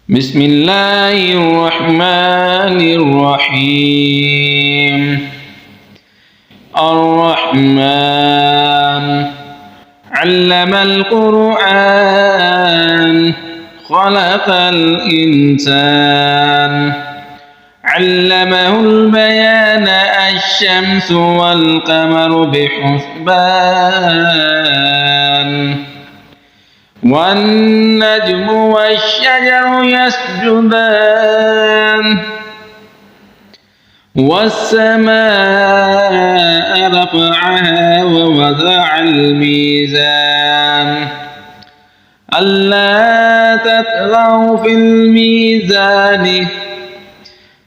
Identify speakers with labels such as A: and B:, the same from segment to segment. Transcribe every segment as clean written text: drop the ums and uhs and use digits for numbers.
A: بسم الله الرحمن الرحيم. الرحمن علم القرآن خلق الإنسان علمه البيان الشمس والقمر بحسبان والنجم والشجر يسجدان والسماء رفعها ووضع الميزان ألا تطغوا في الميزان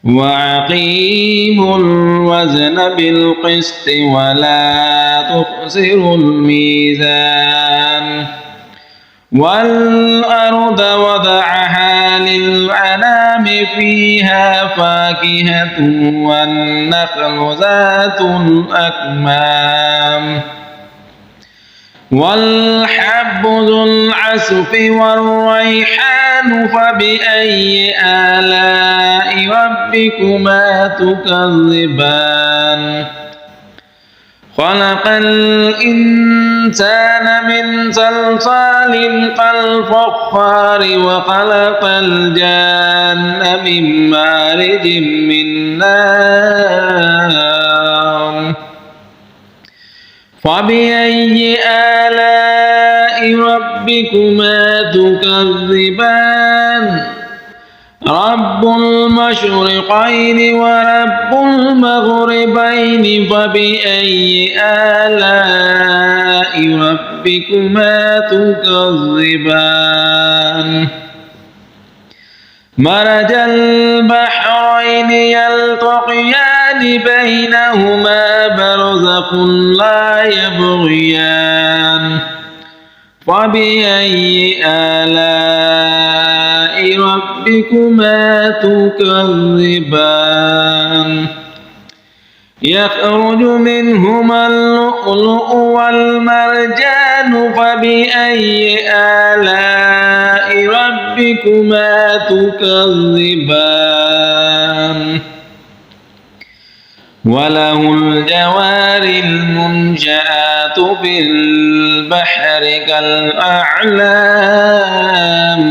A: وأقيموا الوزن بالقسط ولا تخسروا الميزان والأرض وضعها للأنام فيها فاكهة والنخل ذات الأكمام والحب ذو العصف والريحان فبأي آلاء ربكما تكذبان خلق الإنسان من صلصال كالفخار وخلق الجان من مارج من نار فبأي آلاء ربكما تكذبان رب المشرقين ورب المغربين فبأي آلاء ربكما تكذبان مرج البحرين يلتقيان بينهما برزخ لا يبغيان فبأي آلاء ربكما تكذبان يخرج منهما اللؤلؤ والمرجان فبأي آلاء ربكما تكذبان وله الجوار المنشآت في البحر كالأعلام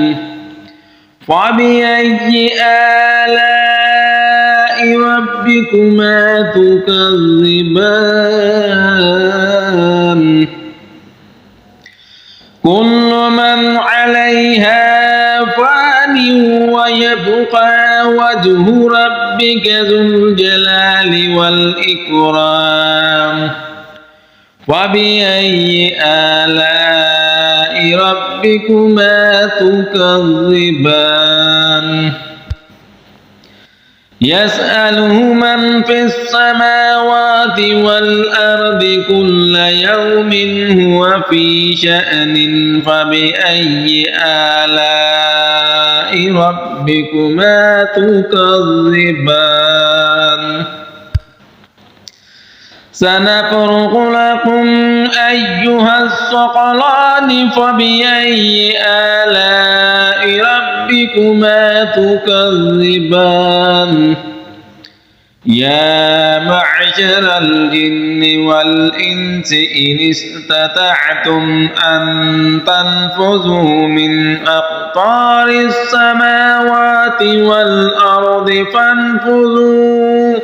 A: فبأي آلاء ربكما تكذبان كل من عليها فان ويبقى وجه ربك ذو الجلال والإكرام فبأي آلاء ربكما تكذبان يسأله من في السماوات والأرض كل يوم هو في شأن فبأي آلاء ربكما تكذبان سنفرغ لكم أيها الثقلان فبأي آلاء ربكما تكذبان يا معشر الجن والإنس إن استطعتم أن تنفذوا من أقطار السماوات والأرض فانفذوا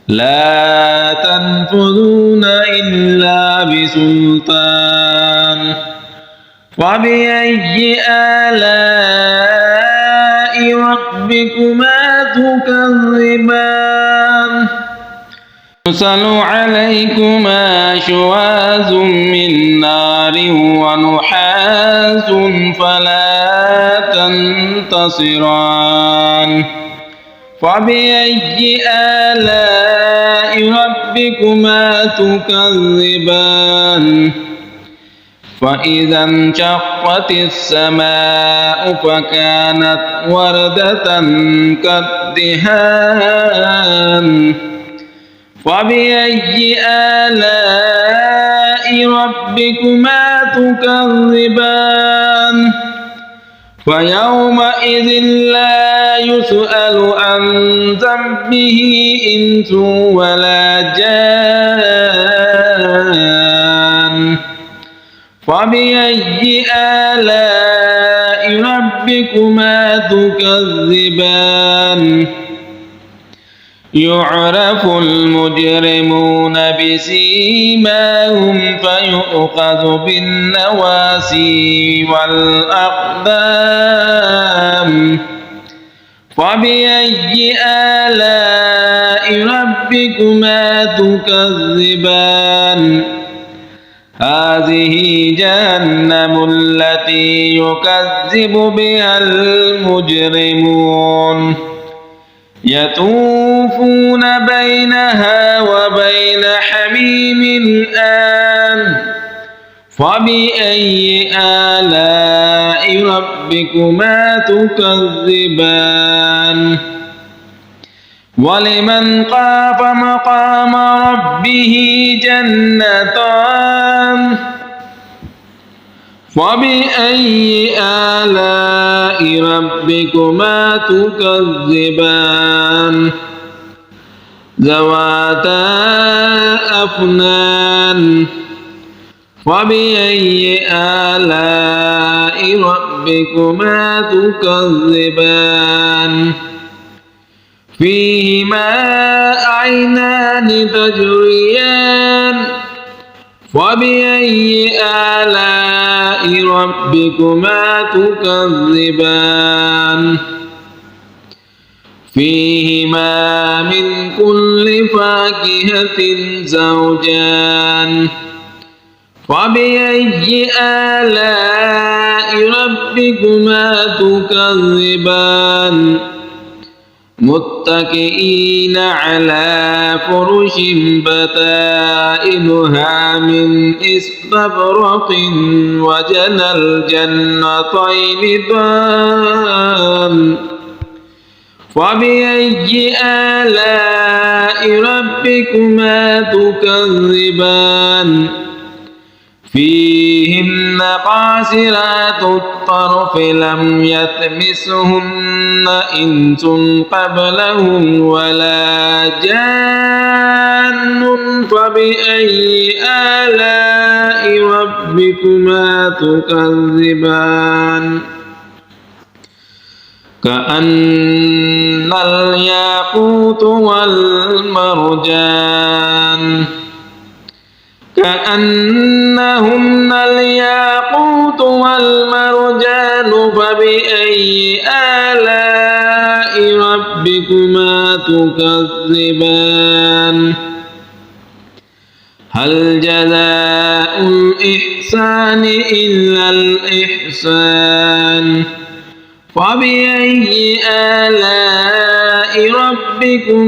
A: لا تنفذون إلا بسلطان فبأي آلاء ربكما تكذبان يرسل عليكما شواظ من نار ونحاس فلا تنتصران فبأي آلاء ربكما تكذبان فإذا انشقت السماء فكانت وردة كالدهان فبأي آلاء ربكما تكذبان فيومئذ لا يسأل عن ذنبه إنس ولا جان. فبأي آلاء ربكما تكذبان. يعرف المجرمون بسيماهم فيؤخذ بالنواسي والأقدام. فبأي آلاء ربكما تكذبان. هذه جهنم التي يكذب بها المجرمون. يطوفون بينها وبين حميم آن. فبأي آلاء ربكما تكذبان. ولمن خاف مقام ربه جنتان. فبأي آلاء ربكما تكذبان. ذواتا أفنان. فبأي آلاء ربكما تكذبان. فيهما عينان تجريان. فبأي آلاء ربكما تكذبان. فيهما من كل فاكهة زوجان. فبأي آلاء ربكما تكذبان. متكئين على فرش بطائنها من استبرق وجنى الجنتين دان. فبأي آلاء ربكما تكذبان. فيهن قاصرات الطرف لم يطمثهن إنس قبلهم ولا جان. فبأي آلاء ربكما تكذبان. كأن الياقوت والمرجان. كأنهن الياقوت والمرجان. فبأي آلاء ربكما تكذبان. هل جزاء الإحسان إلا الإحسان. فبأي آلاء ربكما